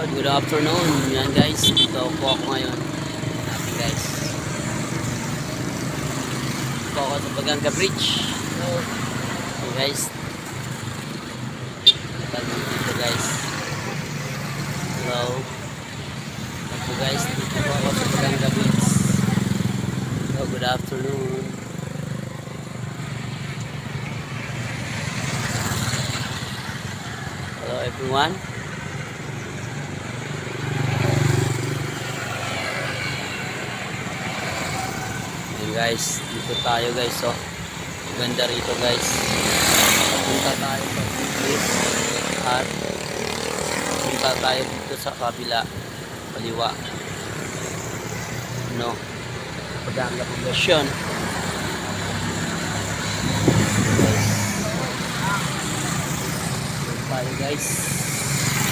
Good afternoon. Yan guys, dito po ako ngayon. Natin guys. Dito ako sa Baganga Bridge. So guys. Dito guys. Hello. Dito guys, dito po ako sa Baganga Bridge. So good afternoon. Hello everyone. Guys, dito tayo guys, oh. Ganda rito guys. Punta tayo sa place at punta tayo dito sa kabila, kaliwa. No. Baganga Poblacion. Guys. Tayo guys.